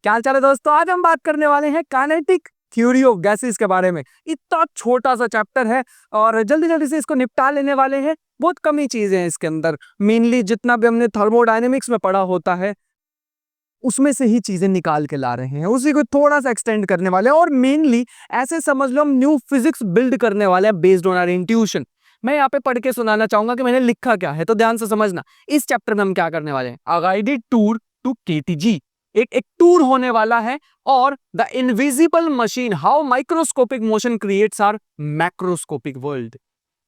क्या हाल चाल है दोस्तों। आज हम बात करने वाले हैं काइनेटिक थ्योरी ऑफ गैसेस के बारे में। इतना छोटा सा चैप्टर है और जल्दी जल्दी से इसको निपटा लेने वाले हैं। बहुत कम ही चीजें हैं इसके अंदर। मेनली जितना भी हमने थर्मोडायनेमिक्स में पढ़ा होता है उसमें से ही चीजें निकाल के ला रहे हैं, उसी को थोड़ा सा एक्सटेंड करने वाले हैं। और मेनली ऐसे समझ लो हम न्यू फिजिक्स बिल्ड करने वाले हैं बेस्ड ऑन आवर इंट्यूशन। मैं यहाँ पे पढ़ के सुनाना चाहूंगा कि मैंने लिखा क्या है, तो ध्यान से समझना। इस चैप्टर में हम क्या करने वाले हैं, a guided tour to KTG. एक टूर होने वाला है और the invisible machine, how microscopic motion creates our macroscopic world.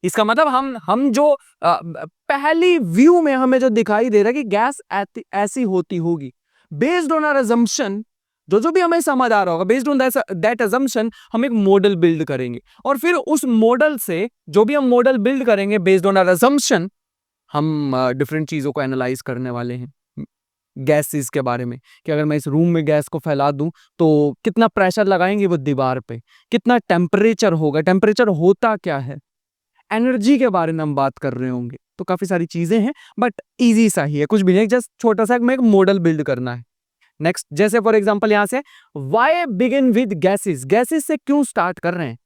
इसका मतलब हम जो पहली व्यू में हमें जो दिखाई दे रहा है कि गैस ऐसी होती होगी, बेस्ड ऑन आवर अजम्पशन, जो भी हमें समझ आ रहा होगा, बेस्ड ऑन दैट अजम्पशन हम एक मॉडल बिल्ड करेंगे। और फिर उस मॉडल से जो भी हम मॉडल बिल्ड करेंगे बेस्ड ऑन आवर अजम्पशन, हम डिफरेंट चीजों को एनालाइज करने वाले हैं गैसेस के बारे में। कि अगर मैं इस रूम में गैस को फैला दूं तो कितना प्रेशर लगाएंगे वो दीवार पे, कितना टेम्परेचर होगा, टेम्परेचर होता क्या है, एनर्जी के बारे में हम बात कर रहे होंगे। तो काफी सारी चीजें हैं बट इजी सा ही है, कुछ भी नहीं, जस्ट छोटा सा एक मॉडल बिल्ड करना है। नेक्स्ट, जैसे फॉर एग्जांपल यहां से why begin with gases, gases से क्यों स्टार्ट कर रहे हैं,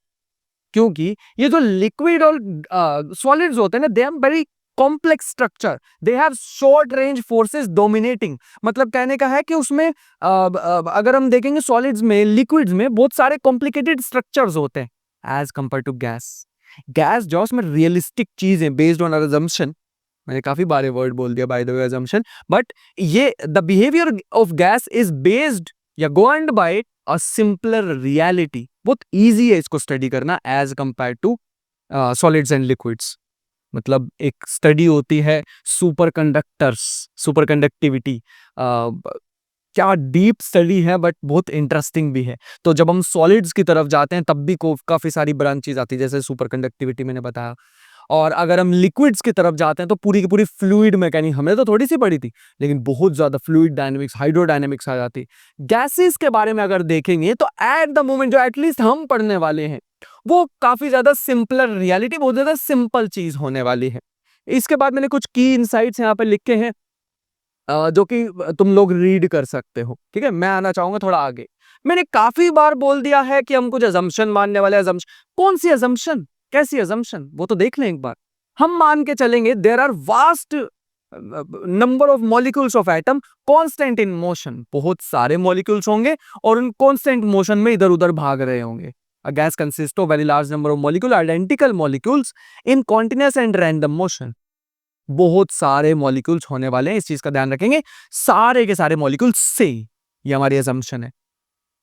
क्योंकि ये जो लिक्विड और सॉलिड्स होते हैं ना, they are very complex structure, they have short range forces dominating. मतलब कहने का है कि उसमें अगर हम देखेंगे सॉलिड्स में, लिक्विड्स में बहुत सारे कॉम्प्लिकेटेड स्ट्रक्चर्स होते हैं as compare to gas. Gas जो उसमें रियलिस्टिक चीज है बेस्ड ऑन आवर अजम्पशन। मैंने काफी बारे वर्ड बोल दिया by the way assumption, but ये the behaviour of gas is based या governed by a simpler reality. बहुत इजी है इसको स्टडी करना as compare to solids and liquids. मतलब एक स्टडी होती है सुपर कंडक्टर्स, सुपर कंडक्टिविटी, क्या डीप स्टडी है बट बहुत इंटरेस्टिंग भी है। तो जब हम सॉलिड्स की तरफ जाते हैं तब भी काफी सारी ब्रांचेज आती है, जैसे सुपर कंडक्टिविटी मैंने बताया। और अगर हम लिक्विड्स की तरफ जाते हैं तो पूरी की पूरी फ्लूइड मैकेनिक्स, हमने तो थोड़ी सी पढ़ी थी लेकिन बहुत ज्यादा फ्लूइड डायनेमिक्स, हाइड्रोडायनेमिक्स आ जाती। गैसेस के बारे में अगर देखेंगे तो एट द मोमेंट जो एटलीस्ट हम पढ़ने वाले हैं वो काफी ज्यादा सिंपलर रियलिटी, बहुत ज्यादा सिंपल चीज होने वाली है। इसके बाद मैंने कुछ की इनसाइट्स यहाँ पे लिखे हैं जो कि तुम लोग रीड कर सकते हो। ठीक है, मैं आना चाहूंगा थोड़ा आगे। मैंने काफी बार बोल दिया है कि हम कुछ अजम्पशन मानने वाले। अजम्पशन कौन सी अजम्पशन, कैसी अजम्पशन, वो तो देख लें एक बार। हम मान के चलेंगे there are vast number of molecules of atom constant in motion. बहुत सारे मॉलिक्यूल्स होंगे और उन कांस्टेंट मोशन में इधर उधर भाग रहे होंगे। A gas consists of very large number of molecule, identical molecules in continuous and random motion. बहुत सारे मॉलिक्यूल्स होने वाले हैं, इस चीज का ध्यान रखेंगे। सारे के सारे मॉलिक्यूल्स से, ये हमारी असम्पशन है।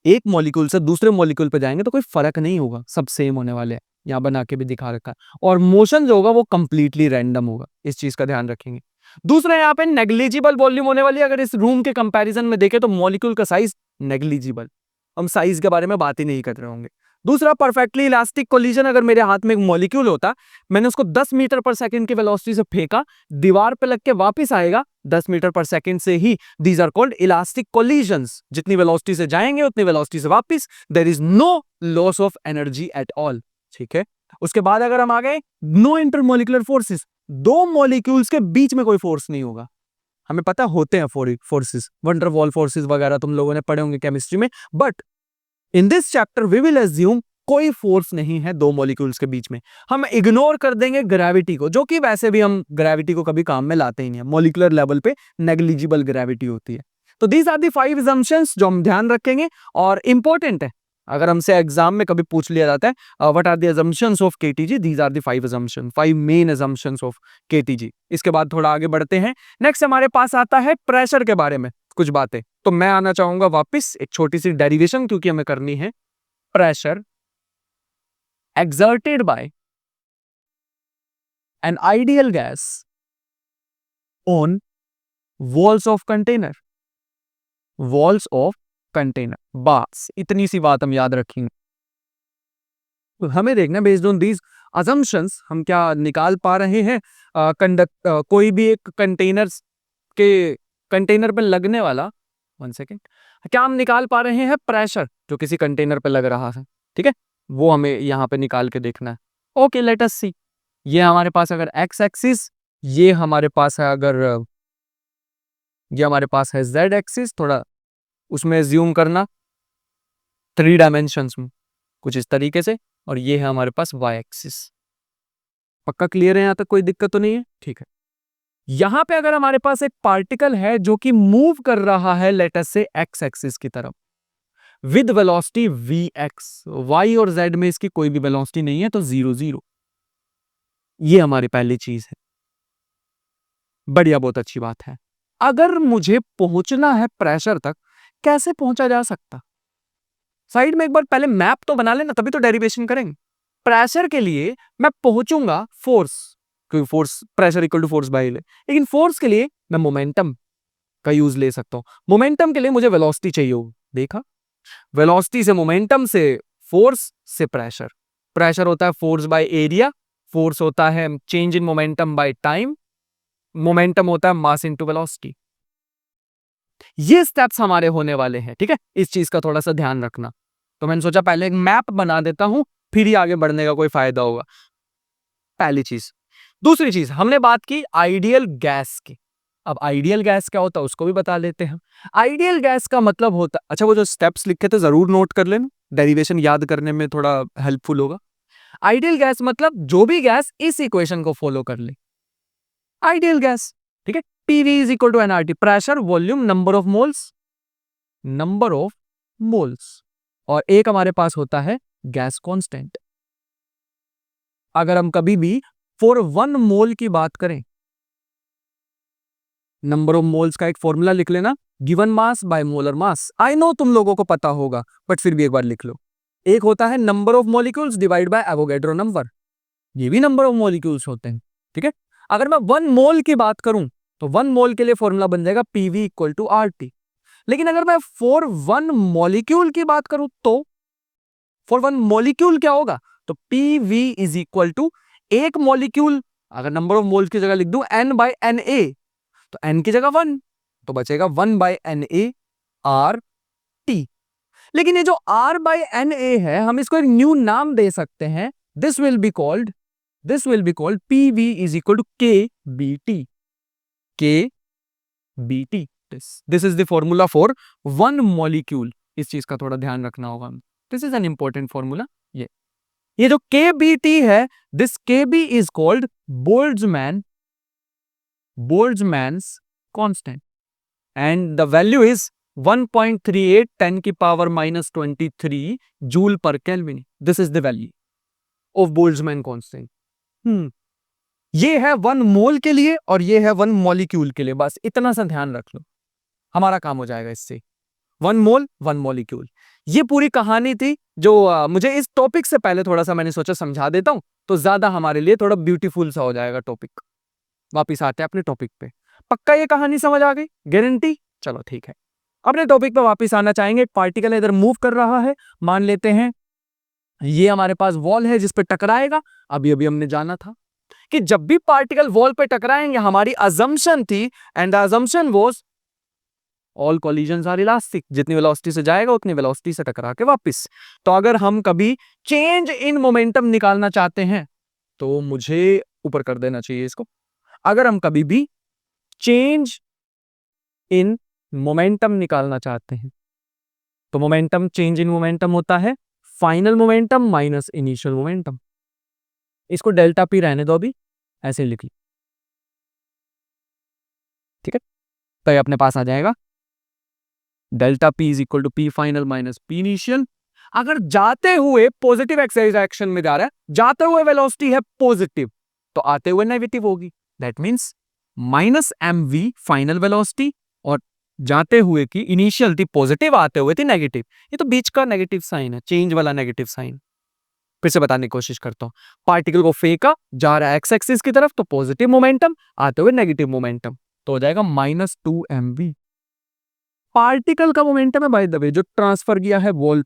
एक मॉलिक्यूल से दूसरे मॉलिक्यूल पे जाएंगे तो कोई फर्क नहीं होगा, सब सेम होने वाले हैं। यहां बना के भी दिखा रखा है। और मोशन जो होगा वो कंप्लीटली रैंडम होगा, इस चीज का ध्यान रखेंगे। दूसरा, यहाँ पे नेग्लिजिबल वॉल्यूम होने वाली है। अगर इस रूम के कंपैरिजन में देखें तो मॉलिक्यूल का साइज नेग्लिजिबल, हम साइज के बारे में बात ही नहीं कर रहे होंगे। दूसरा, परफेक्टली इलास्टिक कोलिजन। अगर मेरे हाथ में एक मॉलिक्यूल होता, मैंने उसको 10 मीटर पर सेकंड की वेलोसिटी से फेंका, दीवार पे लग के वापस आएगा 10 मीटर पर सेकंड से ही। These are called elastic collisions. जितनी वेलोसिटी से जाएंगे उतनी वेलोसिटी से वापस, there is no loss of energy at all. ठीक है, उसके बाद अगर हम आ गए, नो इंटरमोलिकुलर फोर्सेस। दो मॉलिक्यूल्स के बीच में कोई फोर्स नहीं होगा। हमें पता होते हैं फोर्सेस, वंडर वॉल फोर्सेस वगैरह तुम लोगों ने पढ़े होंगे केमिस्ट्री में, but in this chapter we will assume कोई फोर्स नहीं है दो मॉलिक्यूल्स के बीच में। हम इग्नोर कर देंगे ग्रेविटी को, जो कि वैसे भी हम ग्रेविटी को कभी काम में लाते ही नहीं है। मॉलिक्यूलर लेवल पे नेग्लिजिबल ग्रेविटी होती है। तो दीज आर दी 5 assumptions जो हम ध्यान रखेंगे और इंपॉर्टेंट है। अगर हमसे एग्जाम में कभी पूछ लिया जाता है what are the assumptions of KTG, these are the 5 assumptions, 5 main assumptions of KTG. इसके बाद थोड़ा आगे बढ़ते हैं। नेक्स्ट हमारे पास आता है प्रेशर के बारे में कुछ बातें। तो मैं आना चाहूंगा वापस एक छोटी सी डेरिवेशन, क्योंकि हमें करनी है। Pressure exerted by an ideal gas on walls of container, walls of container। बस इतनी सी बात हम याद रखेंगे। तो हमें देखना बेस्ड ऑन दीज assumptions हम क्या निकाल पा रहे हैं। कोई भी एक कंटेनर पे लगने वाला, 1 सेकेंड, क्या हम निकाल पा रहे हैं प्रेशर जो किसी कंटेनर पे लग रहा है। ठीक है, वो हमें यहाँ पे निकाल के देखना है। ओके, लेट अस सी। ये हमारे पास अगर एक्स एक्सिस, ये हमारे पास है, अगर ये हमारे पास है जेड एक्सिस, थोड़ा उसमें एज्यूम करना 3 डायमेंशंस में कुछ इस तरीके से, और ये है हमारे पास वाई एक्सिस। पक्का क्लियर है? यहां तक कोई दिक्कत तो नहीं है? ठीक है। यहां पे अगर हमारे पास एक पार्टिकल है जो कि मूव कर रहा है लेट अस से एक्स एक्सिस की तरफ विद वेलोसिटी vx, y और z में इसकी कोई भी वेलोसिटी नहीं है, तो 0 0। ये हमारी पहली चीज है। बढ़िया, बहुत अच्छी बात है। अगर मुझे पहुंचना है प्रेशर तक, कैसे पहुंचा जा सकता? साइड में एक बार पहले मैप तो बना लेना, तभी तो डेरिवेशन करेंगे। प्रेशर के लिए मैं पहुंचूंगा फोर्स, क्योंकि force pressure equal to force by L, लेकिन फोर्स के लिए मैं मोमेंटम का यूज ले सकता हूं। मोमेंटम के लिए मुझे वेलोसिटी चाहिए होगी। देखा, वेलोसिटी से मोमेंटम, से फोर्स, से प्रेशर। प्रेशर होता है फोर्स बाय एरिया, फोर्स होता है change in momentum by time, momentum होता है मास इनटू वेलोसिटी। ये स्टेप्स हमारे होने वाले हैं, ठीक है। इस चीज का थोड़ा सा ध्यान रखना। तो मैंने सोचा पहले एक मैप बना देता हूं, फिर ही आगे बढ़ने का कोई फायदा होगा। पहली चीज। दूसरी चीज, हमने बात की आइडियल गैस की। अब आइडियल गैस क्या होता है उसको भी बता लेते हैं। आइडियल गैस का मतलब होता, अच्छा वो जो स्टेप्स लिखे थे जरूर नोट कर लेना, डेरिवेशन याद करने में थोड़ा हेल्पफुल होगा। आइडियल गैस मतलब जो भी गैस इस इक्वेशन को फॉलो कर ले, आइडियल गैस, ठीक है। PV is equal to NRT, pressure volume number of moles, number of moles, और एक हमारे पास होता है गैस कांस्टेंट। अगर हम कभी भी फॉर 1 मोल की बात करें, नंबर ऑफ मोल्स का एक फॉर्मूला लिख लेना, given mass by molar mass. I know तुम लोगों को पता होगा, बट फिर भी एक बार लिख लो। एक होता है number of molecules divide by Avogadro number, ये भी नंबर ऑफ मॉलिक्यूल्स होते हैं, ठीक है। अगर मैं 1 मोल की बात करूं, तो 1 मोल के लिए फॉर्मूला बन जाएगा पीवी इक्वल टू आरटी। लेकिन अगर मैं फॉर 1 मॉलिक्यूल की बात करूं, तो फॉर 1 मॉलिक्यूल क्या होगा, तो पीवी इज इक्वल टू एक मॉलिक्यूल, अगर नंबर ऑफ मोल्स की जगह लिख दूं n बाय एन ए, तो n की जगह 1, तो बचेगा 1 by N A R T. लेकिन ये जो r बाय एन ए है, हम इसको एक न्यू नाम दे सकते हैं। This will be called PV is equal to K B T, K B T. This is the formula for 1 molecule. इस चीज का थोड़ा ध्यान रखना होगा। This is an important formula. ये जो के बी टी है, this K B is called Boltzmann's constant, and the value is 1.38 10 की power -23 joule per kelvin. This is the value of Boltzmann constant. ये है 1 मोल के लिए और ये है 1 मॉलिक्यूल के लिए। बस इतना सा ध्यान रख लो, हमारा काम हो जाएगा इससे। 1 मोल 1 मॉलिक्यूल, ये पूरी कहानी थी। जो मुझे इस टॉपिक से पहले थोड़ा सा मैंने सोचा समझा देता हूं, तो ज्यादा हमारे लिए थोड़ा ब्यूटीफुल सा हो जाएगा टॉपिक। वापिस आते हैं अपने टॉपिक पे। पक्का ये कहानी समझ आ गई? गारंटी? चलो ठीक है, अपने टॉपिक पे वापिस आना चाहेंगे। पार्टिकल इधर मूव कर रहा है, मान लेते हैं ये हमारे पास वॉल है जिस पे टकराएगा। अभी अभी हमने जाना था कि जब भी पार्टिकल वॉल पे टकराएंगे, हमारी अजम्पशन थी, and the assumption was all collisions are elastic, जितनी वेलोसिटी से जाएगा उतनी वेलोसिटी से टकरा के वापस। तो अगर हम कभी चेंज इन मोमेंटम निकालना चाहते हैं, तो मुझे ऊपर कर देना चाहिए इसको। अगर हम कभी भी चेंज इन मोमेंटम निकालना चाहते हैं, तो मोमेंटम, चेंज इन मोमेंटम होता है final momentum minus initial momentum. इसको डेल्टा पी रहने दो, अभी ऐसे लिख ली, ठीक है। तो ये अपने पास आ जाएगा delta P is equal to P final minus P initial. अगर जाते हुए पॉजिटिव एक्स डायरेक्शन में जा रहा है, जाते हुए वेलोसिटी है पॉजिटिव, तो आते हुए नेगेटिव होगी। That means minus M V final velocity, और जाते हुए की इनिशियल थी पॉजिटिव, आते हुए थी नेगेटिव। ये तो बीच का नेगेटिव साइन है, चेंज वाला नेगेटिव साइन। फिर से बताने की कोशिश करता हूं। पार्टिकल को फेंका, जा रहा है एक्स एक्सिस की तरफ, तो पॉजिटिव मोमेंटम, आते हुए नेगेटिव मोमेंटम, तो हो जाएगा -2mv। पार्टिकल का मोमेंटम है बाय द वे, जो ट्रांसफर किया है वॉल।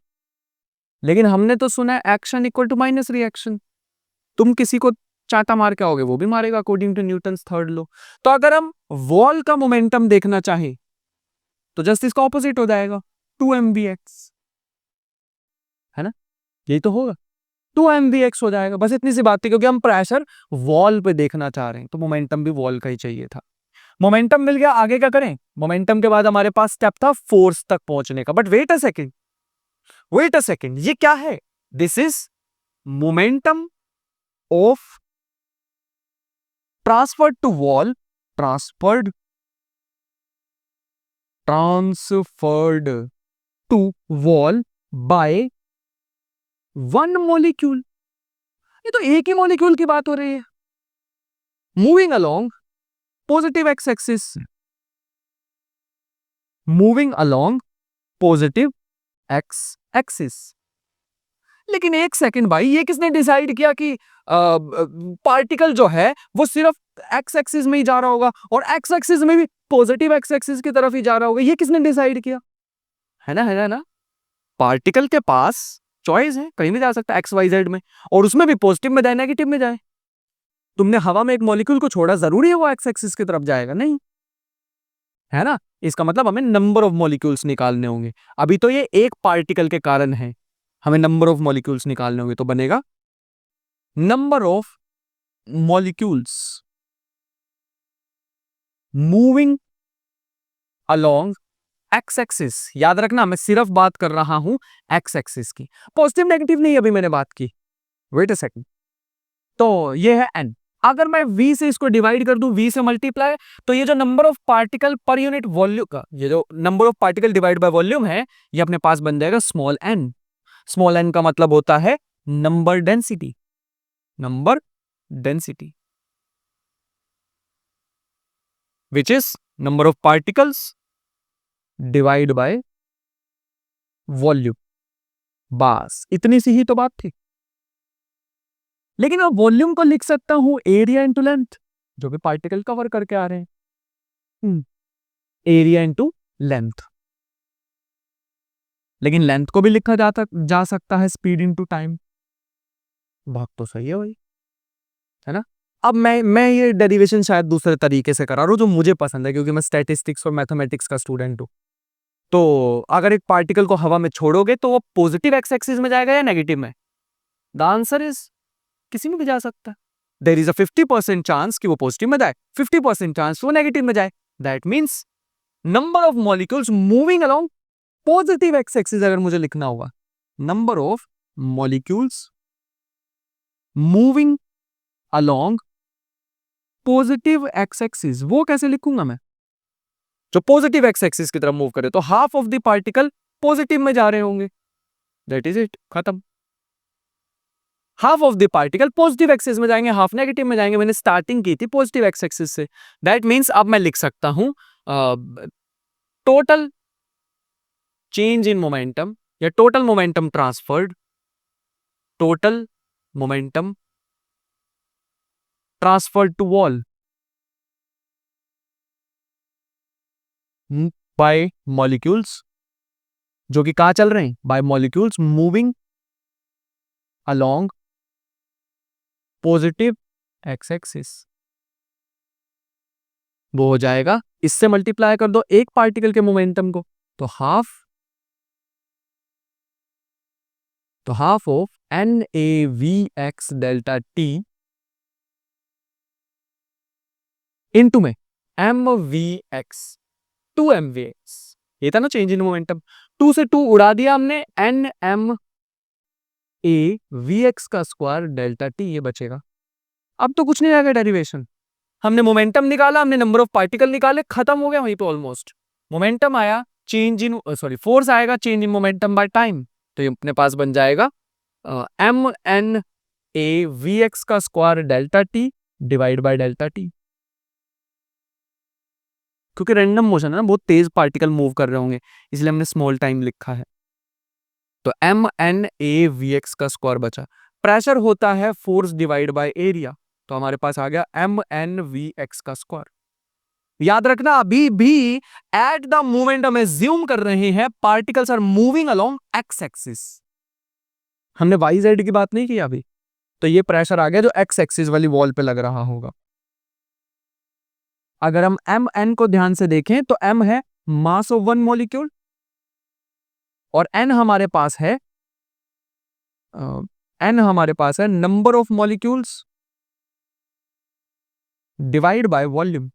लेकिन हमने तो सुना है action equal to minus reaction. तुम किसी को चाटा मार के आओगे, वो भी मारेगा according to Newton's third law. तो अगर हम वॉल का मोमेंटम देखना चाहें, तो जस्ट इसका ऑपोजिट हो जाएगा, 2mvx, है ना। यही तो होगा, 2mvx हो जाएगा। बस इतनी सी बात थी, क्योंकि हम प्रेशर वॉल पे देखना चाह रहे हैं, तो मोमेंटम भी वॉल का ही चाहिए था। मोमेंटम मिल गया, आगे क्या करें? मोमेंटम के बाद हमारे पास स्टेप था फोर्स तक पहुंचने का, but wait a second, wait a second, ये क्या है? This is momentum of transferred to wall, transferred transferred to wall by one molecule. ये तो एक ही मॉलिक्यूल की बात हो रही है। Moving along positive X axis, moving along positive X axis. लेकिन एक सेकंड भाई, ये किसने डिसाइड किया कि पार्टिकल जो है वो सिर्फ एक्स एक्सिस में ही जा रहा होगा और एक्स एक्सिस में भी पॉजिटिव एक्स एक्सिस की तरफ ही जा रहा होगा? ये किसने डिसाइड किया? है ना? पार्टिकल के पास चॉइस है, कहीं भी जा सकता है एक्स वाई जेड में, और उसमें भी पॉजिटिव में जाए नेगेटिव में जाए। तुमने हवा में एक मॉलिक्यूल को छोड़ा, जरूरी है वो एक्स एक्सिस की तरफ जाएगा? नहीं, है ना? इसका मतलब हमें नंबर ऑफ मॉलिक्यूल्स निकालने होंगे। अभी तो ये एक पार्टिकल के कारण है, हमें नंबर ऑफ मॉलिक्यूल्स निकालने होंगे, तो बनेगा number of molecules moving along X axis. याद रखना, मैं सिर्फ बात कर रहा हूं एक्स एक्सिस की, पॉजिटिव नेगेटिव नहीं अभी मैंने बात की। वेट अ सेकंड, तो ये है n। अगर मैं v से इसको डिवाइड कर दूं, v से मल्टीप्लाई, तो ये जो number of particle per unit volume का, ये जो number of particle divide by volume है, ये अपने पास बन जाएगा स्मॉल n। स्मॉल n का मतलब होता है number density, number density, which is number of particles divide by volume. बस इतनी सी ही तो बात थी। लेकिन मैं वॉल्यूम को लिख सकता हूं एरिया इंटू लेंथ, जो भी पार्टिकल कवर करके आ रहे हैं, एरिया इंटू लेंथ। लेकिन लेंथ को भी लिखा जा सकता है स्पीड इंटू टाइम। बात तो सही है भाई, है ना? अब मैं ये डेरिवेशन शायद दूसरे तरीके से करा रहा हूं, जो मुझे पसंद है, क्योंकि मैं स्टैटिस्टिक्स और मैथमेटिक्स का स्टूडेंट हूं। तो अगर एक पार्टिकल को हवा में छोड़ोगे तो वो पॉजिटिव एक्स एक्सिस में जाएगा या नेगेटिव में? द आंसर इज किसी में भी जा सकता है। देयर इज अ 50% चांस कि वो पॉजिटिव में जाए, 50% चांस वो नेगेटिव में जाए। That means number of molecules moving along positive X axis अगर मुझे लिखना होगा, number of molecules moving along positive X axis, वो कैसे लिखूंगा मैं? जो पॉजिटिव एक्स एक्सिस की तरफ मूव करे, तो half of the particle positive में जा रहे होंगे। दैट इज इट, खत्म। Half of the particle positive axis में जाएंगे, हाफ नेगेटिव में जाएंगे। मैंने स्टार्टिंग की थी पॉजिटिव एक्स एक्सिस से। दैट मीन्स अब मैं लिख सकता हूं टोटल चेंज इन मोमेंटम या total momentum transferred, total momentum transferred to wall by molecules, जो कि कहां चल रहे हैं? By molecules moving along positive X axis. वो हो जाएगा, इससे मल्टीप्लाई कर दो एक पार्टिकल के मोमेंटम को, तो half of N A V X delta T into में M V X, 2 M V X. ये था ना चेंज इन मोमेंटम। 2 से 2 उड़ा दिया हमने, N M A V X का स्क्वायर डेल्टा टी, ये बचेगा। अब तो कुछ नहीं आएगा डेरिवेशन, हमने मोमेंटम निकाला, हमने नंबर ऑफ पार्टिकल निकाले, खत्म हो गया वहीं पे ऑलमोस्ट। मोमेंटम आया, चेंज इन फोर्स आएगा, change in momentum by time, तो ये अपने पास बन जाएगा M N A V X का square delta T divide by delta T. क्योंकि रैंडम मोशन है ना, बहुत तेज पार्टिकल मूव कर रहे होंगे, इसलिए हमने स्मॉल टाइम लिखा है। तो M N A V X का स्क्वायर बचा। प्रेशर होता है फोर्स डिवाइड बाय एरिया, तो हमारे पास आ गया एम एन वी एक्स का स्क्वायर। याद रखना, अभी भी एट द मोमेंट हम एज्यूम कर रहे हैं particles are moving along X axis, हमने वाई जेड की बात नहीं की अभी। तो ये प्रेशर आ गया जो एक्स एक्सिस वाली वॉल पे लग रहा होगा। अगर हम एम एन को ध्यान से देखें तो एम है मास ऑफ वन मॉलिक्यूल और एन हमारे पास है number of molecules divide by volume.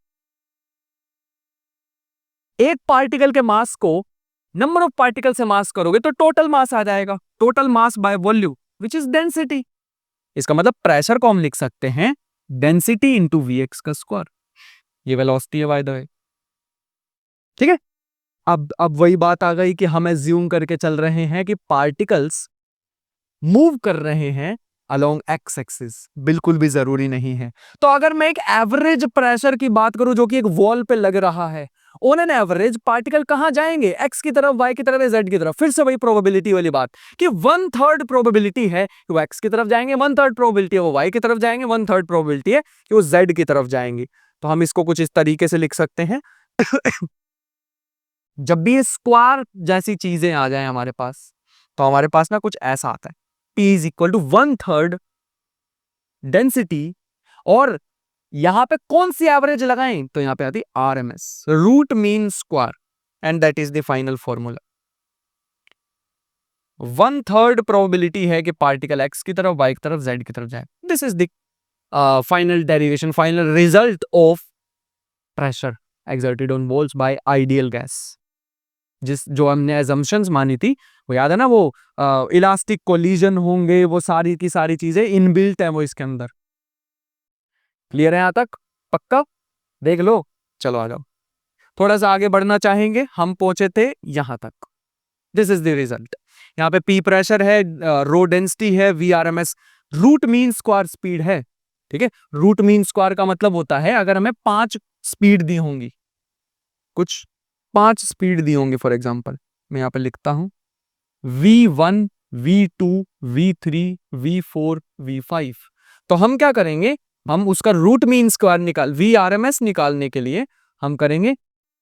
एक पार्टिकल के मास को नंबर ऑफ पार्टिकल से मास करोगे तो टोटल मास आ जाएगा, total mass by volume which is density. इसका मतलब प्रेशर को हम लिख सकते हैं डेंसिटी इंटू वीएक्स का स्क्वायर। ये वेलोसिटी है बाय द वे, ठीक है। अब वही बात आ गई कि हम एज्यूम करके चल रहे हैं कि पार्टिकल्स मूव कर रहे हैं अलोंग एक्स एक्सिस, बिल्कुल भी जरूरी नहीं है। तो अगर मैं एक एवरेज प्रेशर की बात करूं जो कि एक वॉल पे लग रहा है, ऑन एन एवरेज पार्टिकल कहां जाएंगे, एक्स की तरफ, वाई की तरफ या जेड की तरफ। फिर से वही प्रोबेबिलिटी वाली बात कि 1/3 प्रोबेबिलिटी है कि वो एक्स की तरफ जाएंगे, 1/3 प्रोबेबिलिटी है वो वाई की तरफ जाएंगे, 1/3 प्रोबेबिलिटी है कि वो जेड की तरफ जाएंगे। तो हम इसको कुछ इस तरीके से लिख सकते हैं जब भी स्क्वायर जैसी चीजें आ जाए हमारे पास, तो हमारे पास ना कुछ ऐसा आता है, P is equal to 1/3 density, और यहां पे कौन सी एवरेज लगाएं, तो यहां पे आती RMS, root mean square, and that is the final formula. 1/3 probability है कि पार्टिकल एक्स की तरफ, वाई की तरफ, जेड की तरफ जाए। This is the final derivation, final result of pressure exerted on walls bye ideal gas. जो हमने एजम्पशंस मानी थी, वो याद है ना, वो इलास्टिक कोलिजन होंगे, वो सारी की सारी चीजें इनबिल्ट है वो इसके अंदर। क्लियर है यहां तक? पक्का? देख लो, चलो आ जाओ। थोड़ा सा आगे बढ़ना चाहेंगे, हम पहुंचे थे यहां तक। This is the result. यहाँ पे पी प्रेशर है, रो डेंसिटी है, V RMS root mean square speed है, ठीक है। रूट मीन स्क्वायर का मतलब होता है अगर हमें 5 स्पीड दी होंगी, कुछ 5 स्पीड दी होंगी, फॉर एग्जाम्पल मैं यहाँ पे लिखता हूं V1, V2, V3, V4, V5। तो हम क्या करेंगे, हम उसका रूट मीन स्क्वायर VRMS निकालने के लिए हम करेंगे,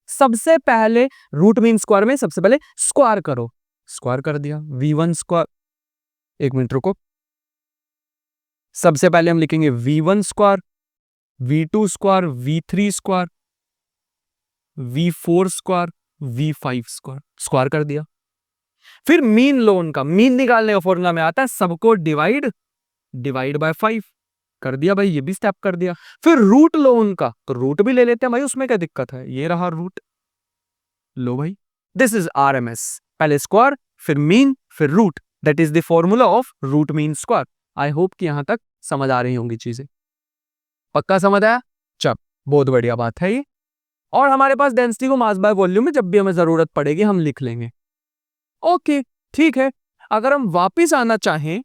सबसे पहले रूट मीन स्क्वायर में सबसे पहले स्क्वायर करो, स्क्वायर कर दिया V1 स्क्वायर। एक मिनट रुको, सबसे पहले हम लिखेंगे V1 square, V2 square, V3 square, V4 square, V5 square, square कर दिया। फिर मीन लो, उनका मीन निकालने का फॉर्मूला में आता है सबको डिवाइड बाय 5 कर दिया भाई, ये भी स्टेप कर दिया। फिर रूट लो उनका, तो रूट भी ले लेते हैं भाई, उसमें क्या दिक्कत है, ये रहा रूट, लो भाई। दिस इज RMS, पहले स्क्वायर, फिर मीन, फिर root, that is the formula of root mean square. I hope कि यहां तक समझ आ रही होंगी चीजें। पक्का समझ आया? चल, बहुत बढ़िया बात है ये। और हमारे पास डेंसिटी को मास बाय वॉल्यूम में जब भी हमें जरूरत पड़ेगी हम लिख लेंगे। ओके, ठीक है। अगर हम वापिस आना चाहें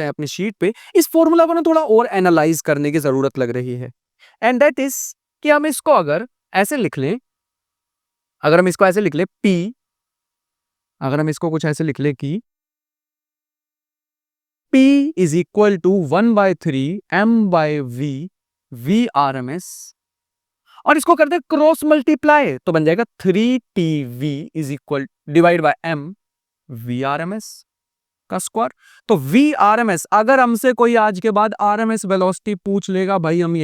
अपनी शीट पे, इस फॉर्मूला को ना थोड़ा और एनालाइज करने की जरूरत लग रही है, एंड दैट इज कि हम इसको अगर ऐसे लिख लें, अगर हम इसको ऐसे लिख ले P, अगर हम इसको कुछ ऐसे लिख ले कि P is equal to 1/3 M/V RMS, और इसको करते हैं क्रॉस मल्टीप्लाई, तो बन जाएगा 3TV is equal divide by M/V RMS का स्क्वायर। तो V RMS, अगर हमसे कोई आज के बाद RMS वेलोसिटी पूछ लेगा भाई, हम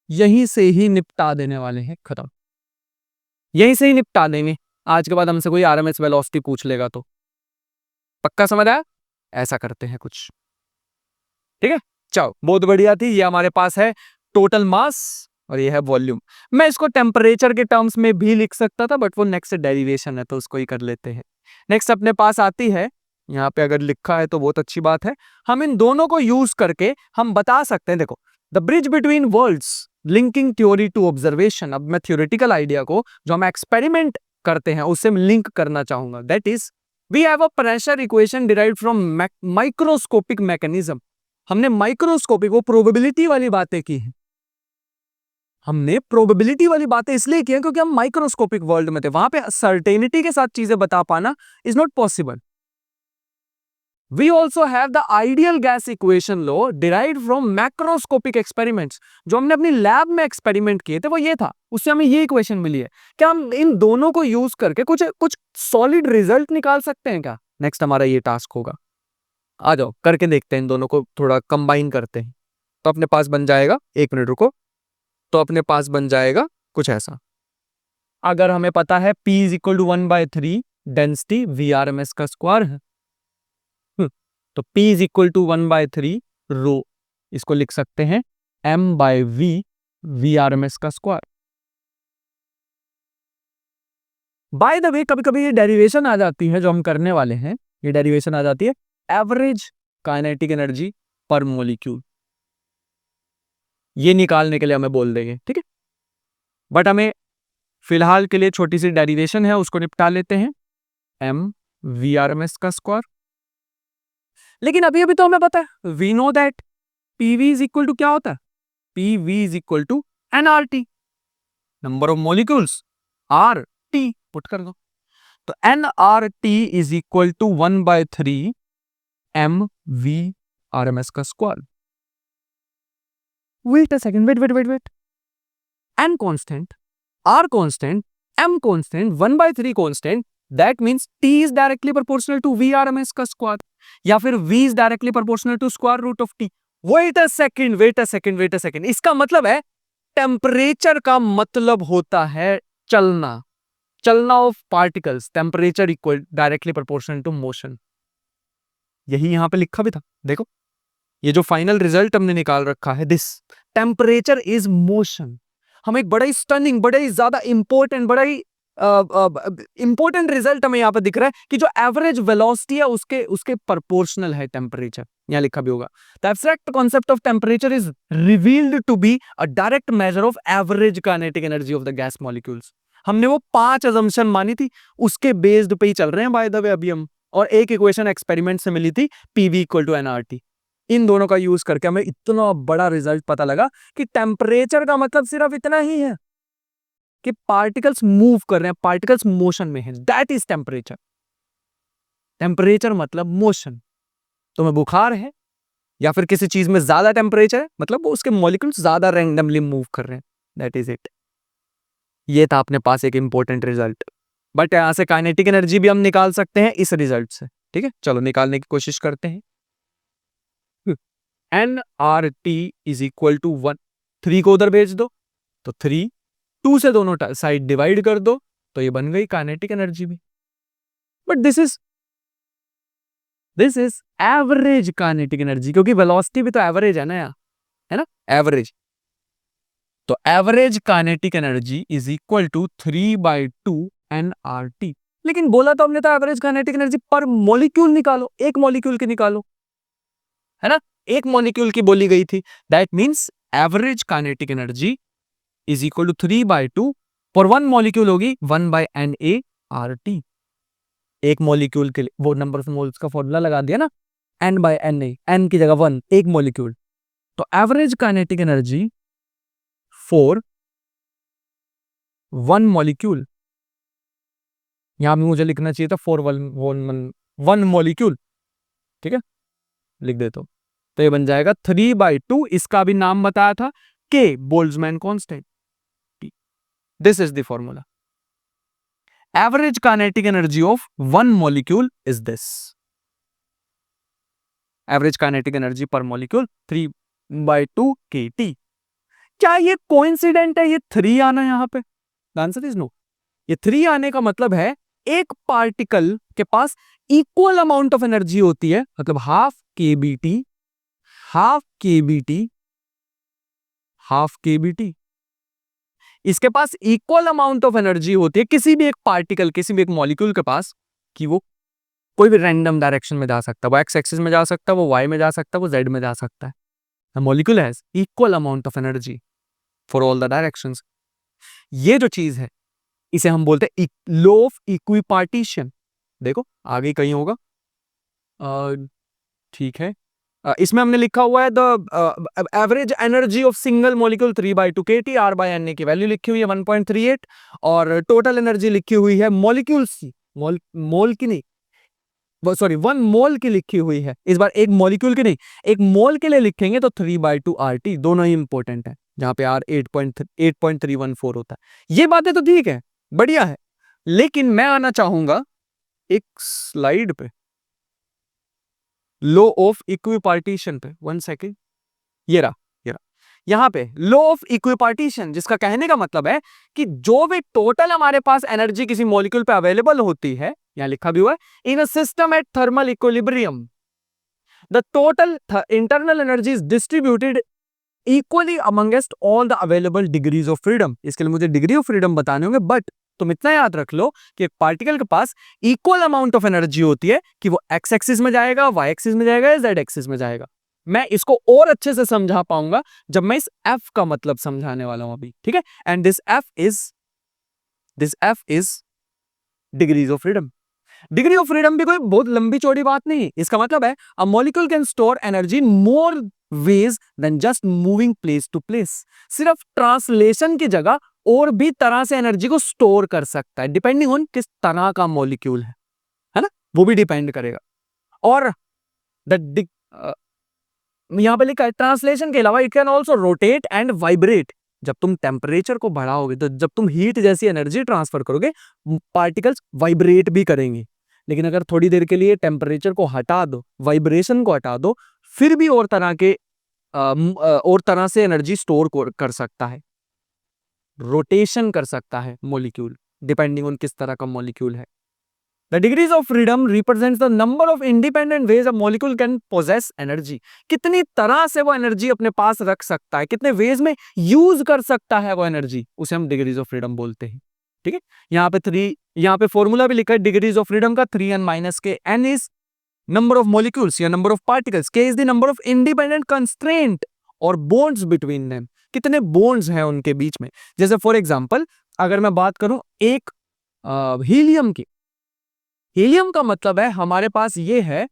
यहीं से ही निपटा देने वाले हैं, खत्म, यहीं से ही निपटा देंगे। आज के बाद हमसे कोई RMS वेलोसिटी पूछ लेगा तो। पक्का समझ आया? ऐसा करते हैं कुछ, ठीक है। चलो, बहुत बढ़िया थी। ये हमारे पास है टोटल मास और ये है वॉल्यूम। मैं इसको टेम्परेचर के टर्म्स में भी लिख सकता था, बट वो नेक्स्ट डेरिवेशन है तो उसको ही कर लेते हैं। नेक्स्ट अपने पास आती है, यहाँ पे अगर लिखा है तो बहुत अच्छी बात है, हम इन दोनों को यूज करके हम बता सकते हैं। देखो, the bridge between worlds linking theory to observation. अब मैं थ्योरेटिकल आइडिया को जो हम एक्सपेरिमेंट करते हैं उससे लिंक करना चाहूंगा। That is we have a pressure equation derived from microscopic mechanism. हमने माइक्रोस्कोपिक, वो प्रोबेबिलिटी वाली बातें की हैं, हमने प्रोबेबिलिटी वाली बातें इसलिए की हैं क्योंकि हम माइक्रोस्कोपिक वर्ल्ड में थे, वहां पे सर्टेनिटी के साथ चीजें बता पाना is not possible. We also have the ideal gas equation law derived from macroscopic experiments। जो हमने अपनी लैब में एक्सपेरिमेंट किए थे वो ये था, उससे हमें ये इक्वेशन मिली है। क्या हम इन दोनों को यूज करके कुछ सॉलिड रिजल्ट निकाल सकते हैं क्या? नेक्स्ट हमारा ये टास्क होगा। आ जाओ, करके देखते हैं, इन दोनों को थोड़ा कंबाइन करते हैं। तो अपने पास बन जाएगा, एक मिनट रुको, तो अपने पास बन जाएगा कुछ ऐसा। अगर हमें पता है P is equal to 1/3 density VRMS का स्क्वायर है, तो P is equal to 1/3 rho, इसको लिख सकते हैं M/V VRMS का स्क्वायर। बाय द वे, कभी कभी ये डेरिवेशन आ जाती है जो हम करने वाले हैं, ये डेरिवेशन आ जाती है average kinetic energy per molecule, ये निकालने के लिए हमें बोल देंगे, ठीक है। बट हमें फिलहाल के लिए छोटी सी डेरिवेशन है, उसको निपटा लेते हैं, M V R M S का स्क्वायर। लेकिन अभी अभी तो हमें पता है, we know that PV is equal to क्या होता है, PV is equal to NRT, number of molecules, R T put कर दो, तो NRT is equal to 1/3 M V R M S का square. Wait a second, wait, n constant, r constant, m constant, 1/3 constant, that means t is directly proportional to vrms का square, या फिर v is directly proportional to square root of t। wait a second, इसका मतलब है temperature का मतलब होता है चलना of particles, temperature equal directly proportional to motion. यही यहां पे लिखा भी था, देखो ये जो फाइनल रिजल्ट हमने निकाल रखा है, दिस टेम्परेचर इज मोशन। हमें एक बड़ा ही स्टनिंग, बड़ा ही ज्यादा इंपॉर्टेंट, बड़ा ही इंपॉर्टेंट रिजल्ट हमें यहाँ पे दिख रहा है कि जो एवरेज वेलोसिटी है उसके प्रोपोर्शनल है टेम्परेचर, यहाँ लिखा भी होगा। The abstract concept of temperature is revealed to be a direct measure of average kinetic energy of the gas molecules. हमने वो 5 अजम्पशन मानी थी, उसके बेस्ड पे ही चल रहे हैं बाय द वे अभी हम। और एक इक्वेशन एक्सपेरिमेंट से मिली थी, पीवी इक्वल टू एनआरटी। इन दोनों का यूज करके हमें इतना बड़ा रिजल्ट पता लगा कि टेम्परेचर का मतलब सिर्फ इतना ही है कि पार्टिकल्स मूव कर रहे हैं, पार्टिकल्स मोशन में हैं, दैट इज टेम्परेचर। टेम्परेचर मतलब मोशन। तुम्हें बुखार है या फिर किसी चीज में ज्यादा टेम्परेचर है, मतलब वो उसके मॉलिक्यूल्स ज्यादा रैंडमली मूव कर रहे हैं, दैट इज इट। ये था अपने पास एक इंपॉर्टेंट रिजल्ट। बट यहां से काइनेटिक एनर्जी भी हम निकाल सकते हैं इस रिजल्ट से, ठीक है। चलो निकालने की कोशिश करते हैं। nRT इज इक्वल टू 1, 3 को उधर भेज दो तो 3, 2 से दोनों साइड डिवाइड कर दो तो ये बन गई काइनेटिक एनर्जी भी। But this is average kinetic energy, क्योंकि वेलोसिटी भी तो एवरेज है ना यार, है ना, एवरेज। तो average kinetic energy is equal to 3/2 nRT। लेकिन बोला तो हमने तो average kinetic energy per molecule निकालो, एक मॉलिक्यूल की निकालो, है ना, एक मॉलिक्यूल की बोली गई थी। That means average kinetic energy is equal to 3/2 for 1 molecule होगी 1/NaRT। एक मॉलिक्यूल के लिए वो नंबर ऑफ मोल्स का फॉर्मूला लगा दिया ना, n/Na, n की जगह 1, एक मॉलिक्यूल। तो average kinetic energy for 1 molecule, यहां भी मुझे लिखना चाहिए था फॉर 1 मॉलिक्यूल, ठीक है, लिख देता हूं। तो ये बन जाएगा 3/2, इसका भी नाम बताया था, के Boltzmann constant. This is the formula. Average kinetic energy of 1 molecule is this. Average kinetic energy per molecule 3/2 kT। क्या ये कोइंसिडेंट है ये 3 आना यहां पे? The answer is no. ये 3 आने का मतलब है एक पार्टिकल के पास इक्वल अमाउंट ऑफ एनर्जी होती है, मतलब हाफ केबीटी, इसके पास इक्वल अमाउंट ऑफ एनर्जी होती है किसी भी एक पार्टिकल, किसी भी एक मॉलिक्यूल के पास, कि वो कोई भी रैंडम डायरेक्शन में जा सकता है। वो एक्स एक्सिस में जा सकता है, वो वाई में जा सकता है, वो जेड में जा सकता है। The molecule has equal amount of energy for all the directions. ये जो चीज है इसे हम बोलते हैं लॉ ऑफ इक्विपार्टीशन। देखो आगे कहीं होगा, ठीक है, इसमें हमने लिखा हुआ है the average energy of single molecule 3/2 kT, R/Na की वैल्यू लिखी हुई है 1.38, और टोटल एनर्जी लिखी हुई है मॉलिक्यूल्स की, मोल की नहीं, सॉरी 1 मोल की लिखी हुई है। इस बार एक मॉलिक्यूल की नहीं, एक मोल के लिए लिखेंगे तो 3/2 RT, दोनों ही इंपॉर्टेंट है, जहां पे R 8.314 होता है। ये बातें तो ठीक है, बढ़िया है, लेकिन मैं आना चाहूंगा एक स्लाइड पे, लॉ ऑफ इक्विपार्टीशन पे। 1 सेकेंड, ये रहा यहां पे लॉ ऑफ इक्विपार्टीशन, जिसका कहने का मतलब है कि जो भी टोटल हमारे पास एनर्जी किसी मॉलिक्यूल पे अवेलेबल होती है, यहां लिखा भी हुआ है, in a system at thermal equilibrium the total internal energy is distributed equally amongst all the available degrees of freedom. इसके लिए मुझे डिग्री ऑफ फ्रीडम बताने होंगे, बट तुम इतना याद रख लो कि एक पार्टिकल के पास इक्वल अमाउंट ऑफ एनर्जी होती है कि वो एक्स एक्सिस में जाएगा, वाई एक्सिस में जाएगा या जेड एक्सिस में जाएगा। मैं इसको और अच्छे से समझा पाऊंगा जब मैं इस एफ का मतलब समझाने वाला हूं अभी, ठीक है। And this F is degrees of freedom. Degree of freedom भी कोई बहुत लंबी चौड़ी बात नहीं, इसका मतलब है a molecule can store energy in more ways than just moving place to place. सिर्फ ट्रांसलेशन की जगह और भी तरह से एनर्जी को स्टोर कर सकता है, डिपेंडिंग ऑन किस तरह का मॉलिक्यूल है ना, वो भी डिपेंड करेगा। और द यहां पे लिखा है ट्रांसलेशन के अलावा it can also rotate and vibrate. जब तुम टेम्परेचर को बढ़ाओगे तो जब तुम हीट जैसी एनर्जी ट्रांसफर करोगे, पार्टिकल्स वाइब्रेट भी करेंगे। लेकिन अगर थोड़ी देर के लिए टेम्परेचर को हटा दो, वाइब्रेशन को हटा दो, फिर भी और तरह से एनर्जी स्टोर कर सकता है, रोटेशन कर सकता है मॉलिक्यूल, डिपेंडिंग ऑन किस तरह का मॉलिक्यूल है। The degrees of freedom represents the number of independent ways a molecule can possess energy। कितनी तरह से वो एनर्जी अपने पास रख सकता है, कितने वेज में यूज कर सकता है वो एनर्जी, उसे हम डिग्रीज ऑफ फ्रीडम बोलते हैं, ठीक है। यहाँ पे फॉर्मूला भी लिखा है डिग्रीज ऑफ फ्रीडम का, 3n-k। n is number of molecules या number of particles, k is the number of independent constraint और बॉन्ड्स बिटवीन देम, कितने बॉन्ड्स हैं उनके बीच में। जैसे फॉर एग्जांपल अगर मैं बात करूं एक हीलियम की, हीलियम का मतलब है हमारे पास ये है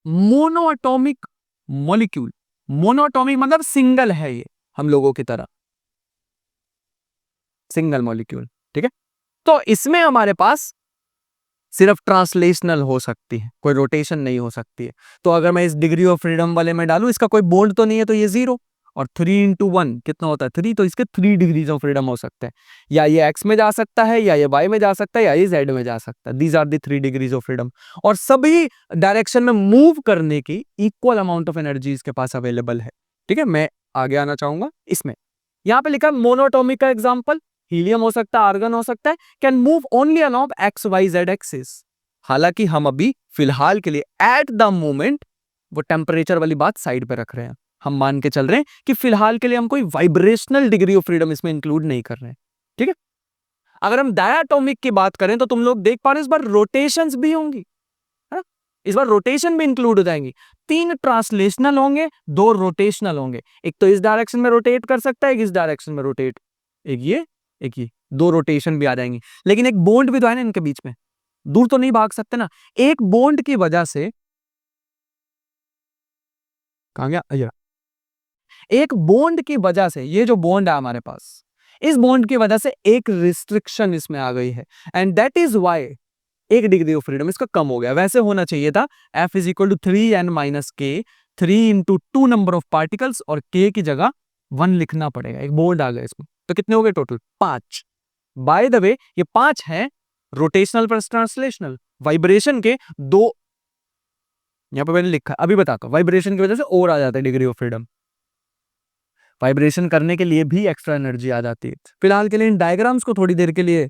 मोनोएटॉमिक मॉलिक्यूल। मोनोएटॉमिक मतलब सिंगल है, ये हम लोगों की तरह सिंगल मॉलिक्यूल, ठीक है। तो इसमें हमारे पास सिर्फ ट्रांसलेशनल हो सकती है, कोई रोटेशन नहीं हो सकती है। तो अगर मैं इस डिग्री ऑफ फ्रीडम वाले में डालूं, इसका कोई बॉन्ड तो नहीं है, तो ये 0, और 3 × 1 कितना होता है 3, तो इसके 3 डिग्रीज ऑफ फ्रीडम हो सकते हैं। या ये एक्स में जा सकता है, या ये वाई में जा सकता है, या ये जेड में जा सकता है। These are the 3 degrees of freedom. और सभी डायरेक्शन में मूव करने की इक्वल अमाउंट ऑफ एनर्जी इसके पास अवेलेबल है, ठीक है। मैं आगे आना चाहूंगा इसमें, यहाँ पे लिखा है मोनोटॉमिक का एग्जाम्पल, हीलियम हो सकता है, आर्गन हो सकता है, can move only along X Y Z axis. हालांकि हम अभी फिलहाल के लिए एट द मोमेंट वो टेम्परेचर वाली बात साइड पे रख रहे हैं, हम मान के चल रहे हैं कि फिलहाल के लिए हम कोई वाइब्रेशनल डिग्री ऑफ फ्रीडम इसमें इंक्लूड नहीं कर रहे हैं, ठीक है। अगर हम डायटोमिक की बात करें तो तुम लोग देख पा रहे हो इस बार रोटेशंस भी होंगी, है ना, इस बार रोटेशन भी इंक्लूड हो जाएंगी। 3 ट्रांसलेशनल होंगे, 2 रोटेशनल होंगे। एक तो इस डायरेक्शन में रोटेट कर सकता है, एक इस डायरेक्शन में रोटेट, एक ये 2 रोटेशन भी आ जाएंगी। लेकिन एक बॉन्ड भी तो है ना इनके बीच में, दूर तो नहीं भाग सकते ना। एक बॉन्ड की वजह से, कहां गया, एक बॉन्ड की वजह से, ये जो बॉन्ड है हमारे पास, इस बॉन्ड की वजह से एक रिस्ट्रिक्शन इसमें आ गई है, एंड दैट इज व्हाई एक डिग्री ऑफ फ्रीडम इसका कम हो गया। वैसे होना चाहिए था F = 3n-k, 3 × 2 number of particles, और k की जगह 1 लिखना पड़ेगा, एक बॉन्ड आ गया इसमें। तो कितने हो गए टोटल 5। बाय द वे ये 5 हैं रोटेशनल प्लस ट्रांसलेशनल। वाइब्रेशन के 2 यहां पे मैंने लिखा, अभी बताता हूं, वाइब्रेशन की वजह से और आ जाता है डिग्री ऑफ फ्रीडम। वाइब्रेशन करने के लिए भी एक्स्ट्रा एनर्जी आ जाती है। फिलहाल के लिए इन डायग्राम्स को थोड़ी देर के लिए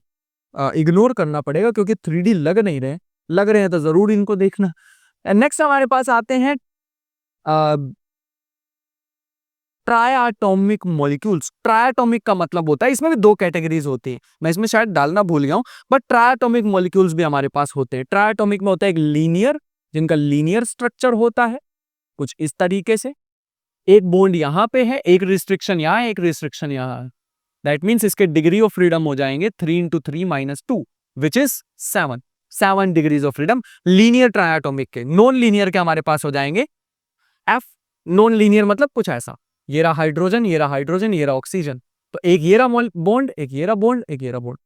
इग्नोर करना पड़ेगा, क्योंकि 3D लग नहीं रहे, लग रहे हैं तो जरूर इनको देखना। नेक्स्ट हमारे पास आते हैं ट्रायटॉमिक मॉलिक्यूल्स। ट्रायटॉमिक का मतलब होता है, इसमें भी 2 कैटेगरीज होती हैं, मैं इसमें शायद डालना भूल गया हूं, बट ट्रायटॉमिक मॉलिक्यूल्स भी हमारे पास होते हैं। ट्रायटॉमिक में होता है एक लीनियर, जिनका लीनियर स्ट्रक्चर होता है कुछ इस तरीके से, एक बॉन्ड यहां पे है, एक रिस्ट्रिक्शन यहां है, एक रिस्ट्रिक्शन यहां है। दैट मीन्स इसके डिग्री ऑफ फ्रीडम हो जाएंगे 3 × 3 - 2 which is 7 degrees of freedom linear triatomic के। नॉन लीनियर के हमारे पास हो जाएंगे F। नॉन लीनियर मतलब कुछ ऐसा, ये रहा हाइड्रोजन, ये रहा हाइड्रोजन, ये रहा ऑक्सीजन, तो एक ये रहा बॉन्ड, एक ये रहा बॉन्ड, एक ये रहा बॉन्ड।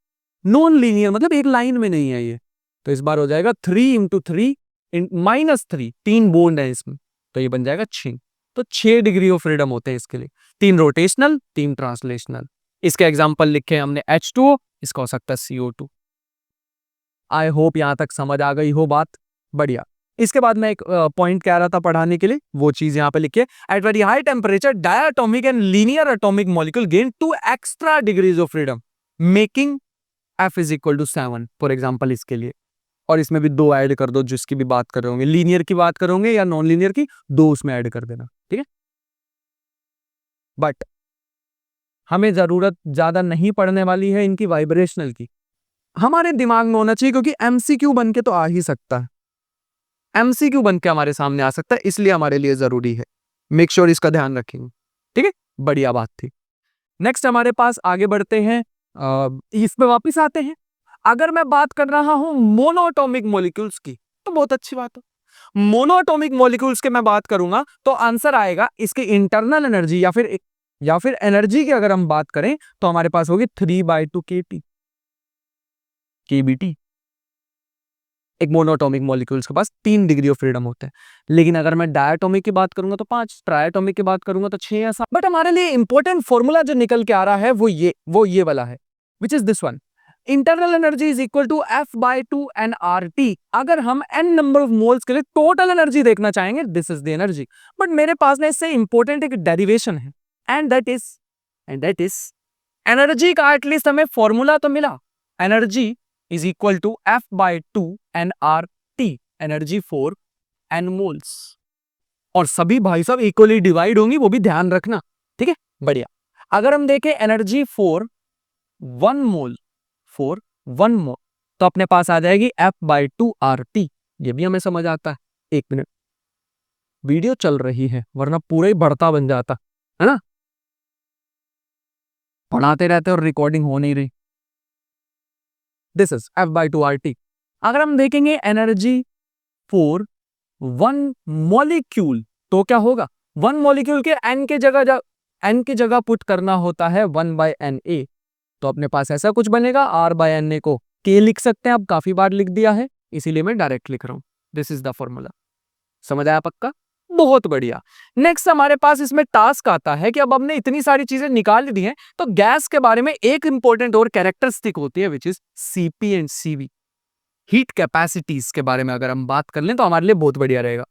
नॉन लीनियर मतलब एक लाइन में नहीं है ये, तो इस बार हो जाएगा 3 × 3 - 3, 3 बॉन्ड है इसमें, तो ये बन जाएगा 6। तो 6 डिग्री ऑफ फ्रीडम होते हैं इसके लिए, 3 रोटेशनल, 3 ट्रांसलेशनल। इसके एग्जाम्पल लिखे हमने H2O, इसका हो सकता है CO2। आई होप यहां तक समझ आ गई हो बात, बढ़िया। इसके बाद मैं एक पॉइंट कह रहा था पढ़ाने के लिए, वो चीज यहां पे लिखिए। At very high temperature diatomic and linear atomic molecule gain 2 extra degrees of freedom making F = 7 for example इसके लिए। और इसमें भी 2 ऐड कर दो, जिसकी भी बात कर रहे होंगे, लीनियर की बात करोगे या नॉन लीनियर की, 2 उसमें ऐड कर देना, ठीक है। बट हमें जरूरत ज्यादा नहीं पड़ने वाली है इनकी वाइब्रेशनल की, हमारे दिमाग में होना चाहिए, क्योंकि एमसीक्यू बन के तो आ ही सकता है, एमसीक्यू बन के हमारे सामने आ सकता है, इसलिए हमारे लिए जरूरी है। मेक श्योर इसका ध्यान रखेंगे, ठीक है, बढ़िया बात थी। नेक्स्ट हमारे पास आगे बढ़ते हैं, इस पे वापस आते हैं। अगर मैं बात कर रहा हूं मोनोएटॉमिक मॉलिक्यूल्स की, तो बहुत अच्छी बात है। मोनोएटॉमिक मॉलिक्यूल्स के मैं बात करूंगा तो आंसर आएगा इसकी इंटरनल एनर्जी या फिर एनर्जी की अगर हम बात करें तो हमारे पास होगी 3/2 केबीटी। एक मोनोएटॉमिक मॉलिक्यूल्स के पास 3 डिग्री ऑफ फ्रीडम होता है। लेकिन अगर मैं डायटोमिक की बात करूंगा तो 5, ट्रायटोमिक की बात करूंगा तो 6 या 7। बट हमारे लिए इंपॉर्टेंट फॉर्मूला जो निकल के आ रहा है वो ये वाला है, which is this one. Internal energy is equal to F/2 nRT। अगर हम n नंबर ऑफ मोल्स के लिए टोटल एनर्जी देखना चाहेंगे, this is the energy. But मेरे पास ना इससे इंपॉर्टेंट एक डेरिवेशन है, एंड दैट इज एनर्जी का एटलीस्ट हमें फॉर्मूला तो मिला। Energy is equal to F/2 nRT, energy for n moles. और सभी भाई साहब इक्वली डिवाइड होंगी, वो भी ध्यान रखना, ठीक है, बढ़िया। अगर हम देखें एनर्जी फॉर 1 मोल तो अपने पास आ जाएगी F/2 RT। ये भी हमें समझ आता है। एक मिनट, वीडियो चल रही है वरना पूरा ही बढ़ता बन जाता है ना, पढ़ाते रहते और रिकॉर्डिंग हो नहीं रही। This is F/2 RT। अगर हम देखेंगे एनर्जी फॉर 1 मॉलिक्यूल तो क्या होगा, 1 मॉलिक्यूल के n की जगह पुट करना होता है 1/Na। तो अपने पास ऐसा कुछ बनेगा, R/Na को K लिख सकते हैं, अब काफी बार लिख दिया है इसीलिए मैं डायरेक्ट लिख रहा हूं। This is the formula. समझ आया पक्का, बहुत बढ़िया। नेक्स्ट हमारे पास इसमें टास्क आता है कि अब हमने इतनी सारी चीजें निकाल दी हैं, तो गैस के बारे में एक इंपॉर्टेंट और कैरेक्टरिस्टिक होती है, which is Cp and Cv। Heat capacities के बारे में अगर हम बात कर लें तो हमारे लिए बहुत बढ़िया रहेगा।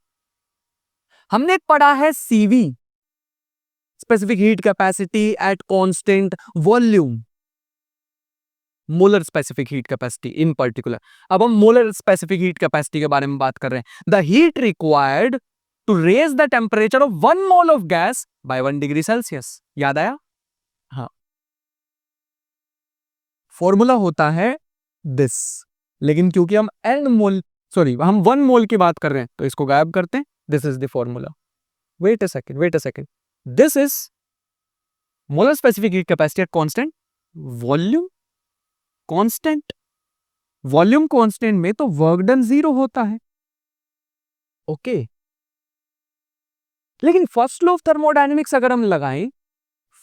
हमने पढ़ा है Cv, specific heat capacity at constant volume, molar specific heat capacity in particular. अब हम मोलर स्पेसिफिक हीट कैपेसिटी के बारे में बात कर रहे हैं। The heat required to raise the temperature of 1 mole of gas by 1 degree Celsius. याद आया? हाँ, फॉर्मूला होता है दिस। लेकिन क्योंकि हम हम 1 मोल की बात कर रहे हैं तो इसको गायब करते हैं। This is the formula. Wait a second, this is molar specific heat capacity at constant volume. Constant volume constant में तो वर्क डन 0 होता है, ओके। लेकिन फर्स्ट लॉ ऑफ थर्मोडायनेमिक्स अगर हम लगाएं,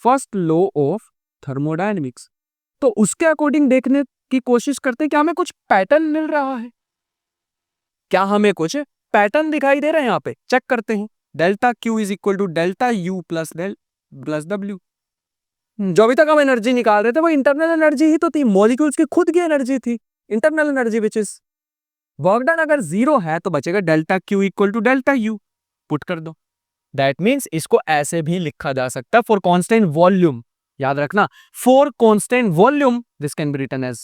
फर्स्ट लॉ ऑफ थर्मोडायनेमिक्स, तो उसके अकॉर्डिंग देखने की कोशिश करते हैं कि हमें कुछ पैटर्न मिल रहा है, क्या हमें कुछ पैटर्न दिखाई दे रहे हैं। यहां पे चेक करते हैं। Delta Q is equal to delta U plus W। जो अभी तक हम एनर्जी निकाल रहे थे वो इंटरनल एनर्जी ही तो थी, मॉलिक्यूल्स की खुद की एनर्जी थी, internal energy which is work done. अगर 0 है तो बचेगा delta Q equal to delta U, put कर दो। दैट मीन्स इसको ऐसे भी लिखा जा सकता है, फॉर कांस्टेंट वॉल्यूम, याद रखना, for constant volume this can be written as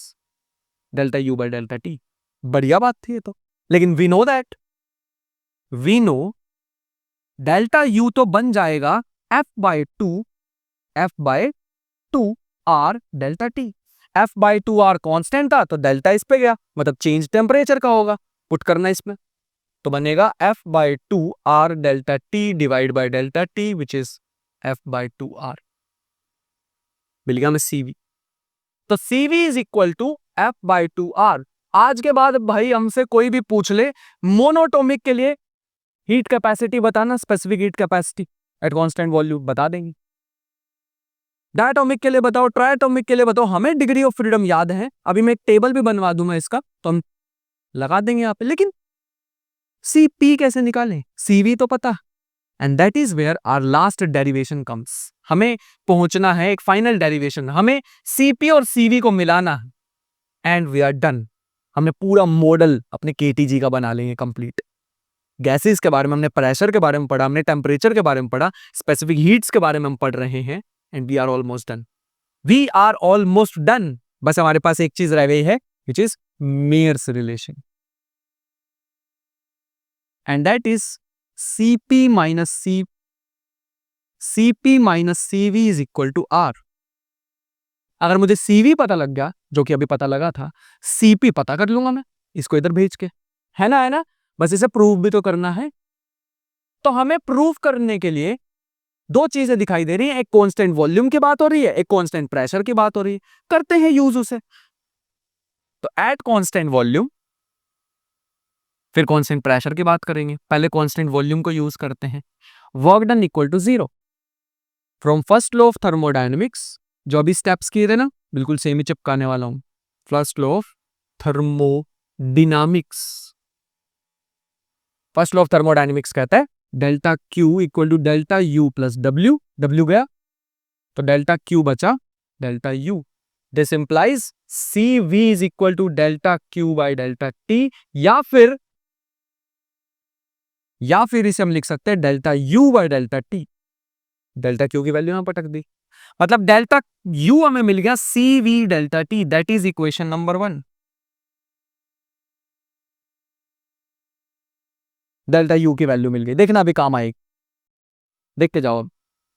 delta U by delta T। बढ़िया बात थी ये तो। लेकिन वी नो डेल्टा U तो बन जाएगा F/2 R delta T। F/2 R constant था तो डेल्टा इस पे गया, मतलब चेंज टेम्परेचर का होगा, पुट करना इसमें, तो बनेगा F/2 R delta T divide by delta T which is F/2 R। मिल गया हमें Cv। तो Cv is equal to F/2 R। आज के बाद भाई हमसे कोई भी पूछ ले मोनोटोमिक के लिए हीट कैपेसिटी बताना, specific heat capacity at constant volume, बता देंगे। डायटोमिक के लिए बताओ, ट्रायटोमिक के लिए बताओ, हमें डिग्री ऑफ फ्रीडम याद है। अभी मैं एक टेबल भी बनवा दूंगा इसका, तो हम लगा देंगे यहाँ पे। लेकिन Cp कैसे निकालें? Cv तो पता, and that is where our last derivation comes. हमें पहुंचना है एक फाइनल डेरिवेशन, हमें Cp और Cv को मिलाना है, एंड वी आर डन। हमने पूरा मॉडल अपने KTG का बना लेंगे कंप्लीट। गैसेस के बारे में हमने, प्रेशर के बारे में पढ़ा, हमने टेम्परेचर के बारे में पढ़ा, स्पेसिफिक हीट्स के बारे में हम पढ़ रहे हैं, and we are almost done. We are almost done. बस हमारे पास एक चीज रह गई है, which is Mayer's relation, and that is Cp minus Cv is equal to R। अगर मुझे CV पता लग गया, जो कि अभी पता लगा था, CP पता कर लूंगा मैं इसको इधर भेज के, है ना। बस इसे प्रूव भी तो करना है। तो हमें प्रूव करने के लिए दो चीजें दिखाई दे रही हैं, एक कांस्टेंट वॉल्यूम की बात हो रही है, एक कांस्टेंट प्रेशर की बात हो रही है। करते हैं यूज उसे। तो एट कांस्टेंट वॉल्यूम, फिर कांस्टेंट प्रेशर की बात करेंगे, पहले कांस्टेंट वॉल्यूम को यूज करते हैं। Work done equal to 0 from first law of thermodynamics, जो अभी स्टेप्स किए थे ना, बिल्कुल सेम ही चिपकाने वाला हूं। First law of thermodynamics, first law of thermodynamics कहता है delta Q equal to delta U plus W, W गया तो डेल्टा क्यू बचा delta U. This implies C V is equal to delta Q by delta T, या फिर इसे हम लिख सकते हैं delta U by delta T. Delta Q की वैल्यू यहां पटक दी, मतलब डेल्टा यू हमें मिल गया C V delta T, that is equation number 1। Delta U की वैल्यू मिल गई, देखना अभी काम आएगी, देखते जाओ। अब